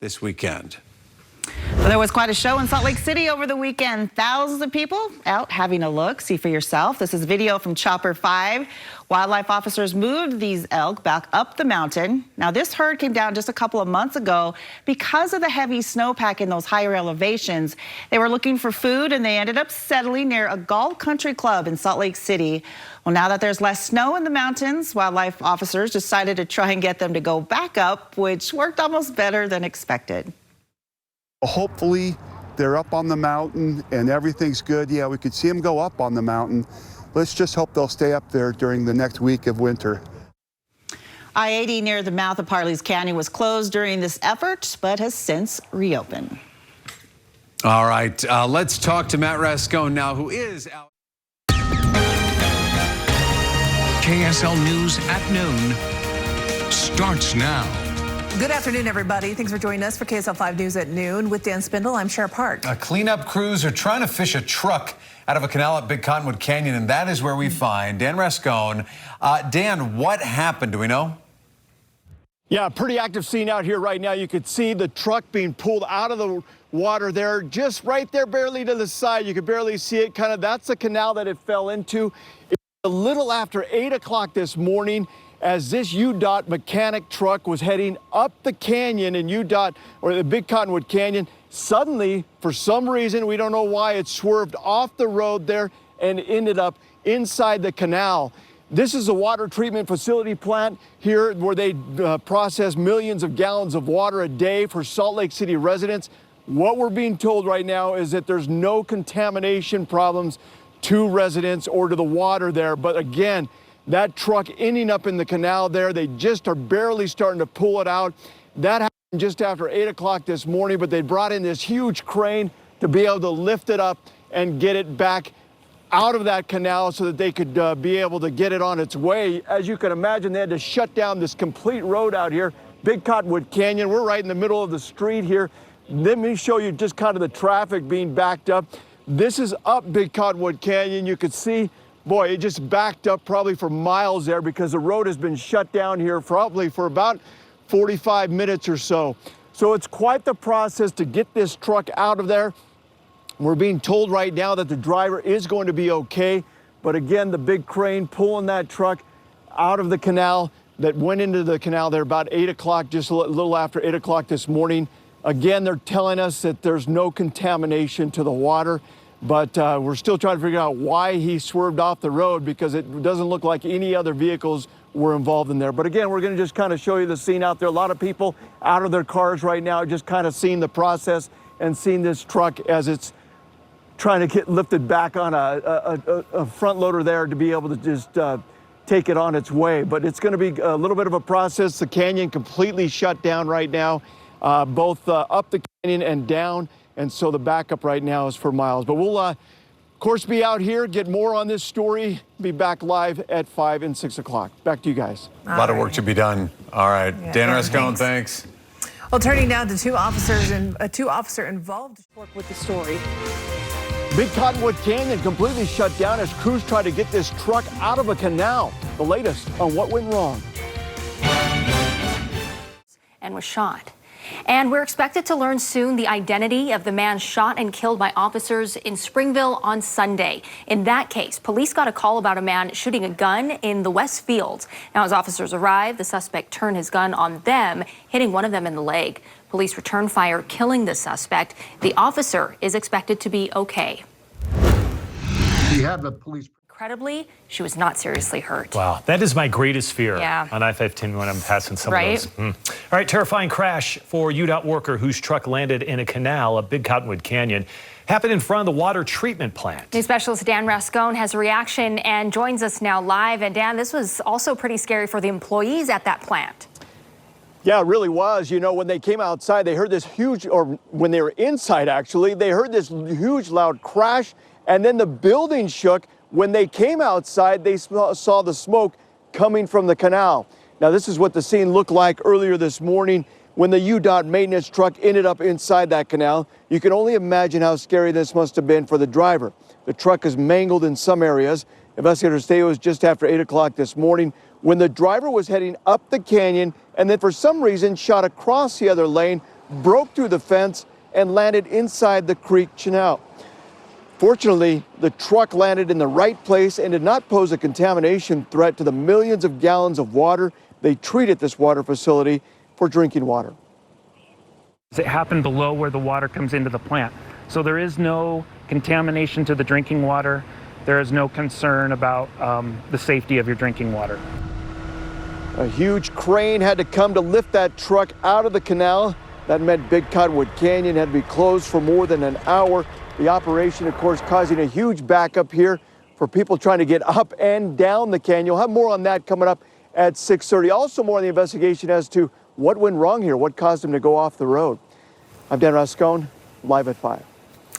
this weekend. Well, there was quite a show in Salt Lake City over the weekend. Thousands of people out having a look. See for yourself. This is video from Chopper 5. Wildlife officers moved these elk back up the mountain. Now, this herd came down just a couple of months ago because of the heavy snowpack in those higher elevations. They were looking for food and they ended up settling near a golf country club in Salt Lake City. Well, now that there's less snow in the mountains, wildlife officers decided to try and get them to go back up, which worked almost better than expected. Hopefully they're up on the mountain and everything's good. Yeah, we could see them go up on the mountain. Let's just hope they'll stay up there during the next week of winter. I-80 near the mouth of Parley's Canyon was closed during this effort, but has since reopened. All right, let's talk to Matt Rascone now, who is out. KSL News at noon starts now. Good afternoon, everybody. Thanks for joining us for KSL-5 News at noon. With Dan Spindle, I'm Sheriff Hart. Cleanup crews are trying to fish a truck out of a canal at Big Cottonwood Canyon, and that is where we find Dan Rascone. Dan, what happened? Do we know? Yeah, pretty active scene out here right now. You could see the truck being pulled out of the water there, just right there, barely to the side. You could barely see it. That's the canal that it fell into. It was a little after 8 o'clock this morning, as this UDOT mechanic truck was heading up the canyon in UDOT, or the Big Cottonwood Canyon. Suddenly, for some reason, we don't know why, it swerved off the road there and ended up inside the canal. This is a water treatment facility plant here where they process millions of gallons of water a day for Salt Lake City residents. What we're being told right now is that there's no contamination problems to residents or to the water there. But again, that truck ending up in the canal there, they just are barely starting to pull it out. That happened just after 8 o'clock this morning, but they brought in this huge crane to be able to lift it up and get it back out of that canal so that they could be able to get it on its way. As you can imagine, they had to shut down this complete road out here, Big Cottonwood Canyon. We're right in the middle of the street here. Let me show you just kind of the traffic being backed up. This is up Big Cottonwood Canyon. You could see, boy, it just backed up probably for miles there because the road has been shut down here probably for about 45 minutes or so. So it's quite the process to get this truck out of there. We're being told right now that the driver is going to be okay. But again, the big crane pulling that truck out of the canal that went into the canal there about 8 o'clock, just a little after 8 o'clock this morning. Again, they're telling us that there's no contamination to the water. But we're still trying to figure out why he swerved off the road, because it doesn't look like any other vehicles were involved in there. But again, we're going to just kind of show you the scene out there. A lot of people out of their cars right now, just kind of seeing the process and seeing this truck as it's trying to get lifted back on a front loader there to be able to just take it on its way. But it's going to be a little bit of a process. The canyon completely shut down right now, both up the canyon and down. And so the backup right now is for miles. But we'll, of course, be out here, get more on this story, be back live at 5 and 6 o'clock. Back to you guys. A lot of work to be done. All right. Yeah, Dan Rascone, thanks. Well, turning now to two officers involved to work with the story. Big Cottonwood Canyon completely shut down as crews try to get this truck out of a canal. The latest on what went wrong. And was shot. And we're expected to learn soon the identity of the man shot and killed by officers in Springville on Sunday. In that case, police got a call about a man shooting a gun in the West Fields. Now, as officers arrived, the suspect turned his gun on them, hitting one of them in the leg. Police returned fire, killing the suspect. The officer is expected to be okay. You have the police. Incredibly, she was not seriously hurt. Wow, that is my greatest fear on I-15 when I'm passing some of those. All right, terrifying crash for UDOT worker whose truck landed in a canal at Big Cottonwood Canyon. Happened in front of the water treatment plant. News specialist Dan Rascone has a reaction and joins us now live. And Dan, this was also pretty scary for the employees at that plant. Yeah, it really was. You know, when they came outside, they heard this huge, or when they were inside actually, they heard this huge loud crash, and then the building shook. When they came outside, they saw the smoke coming from the canal. Now, this is what the scene looked like earlier this morning when the UDOT maintenance truck ended up inside that canal. You can only imagine how scary this must have been for the driver. The truck is mangled in some areas. Investigators say it was just after 8 o'clock this morning when the driver was heading up the canyon and then for some reason shot across the other lane broke through the fence and landed inside the creek channel. Fortunately, the truck landed in the right place and did not pose a contamination threat to the millions of gallons of water they treat at this water facility for drinking water. It happened below where the water comes into the plant. So there is no contamination to the drinking water. There is no concern about the safety of your drinking water. A huge crane had to come to lift that truck out of the canal. That meant Big Cottonwood Canyon had to be closed for more than an hour. The operation, of course, causing a huge backup here for people trying to get up and down the canyon. You'll have more on that coming up at 6:30. Also more on the investigation as to what went wrong here, what caused him to go off the road. I'm Dan Rascone, live at 5.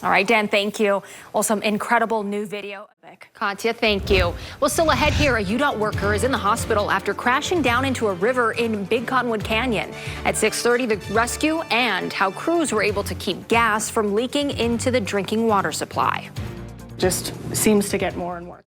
All right, Dan, thank you. Well, some incredible new video. Katya, thank you. Well, still ahead here, a UDOT worker is in the hospital after crashing down into a river in Big Cottonwood Canyon. At 6:30, the rescue and how crews were able to keep gas from leaking into the drinking water supply. Just seems to get more and more.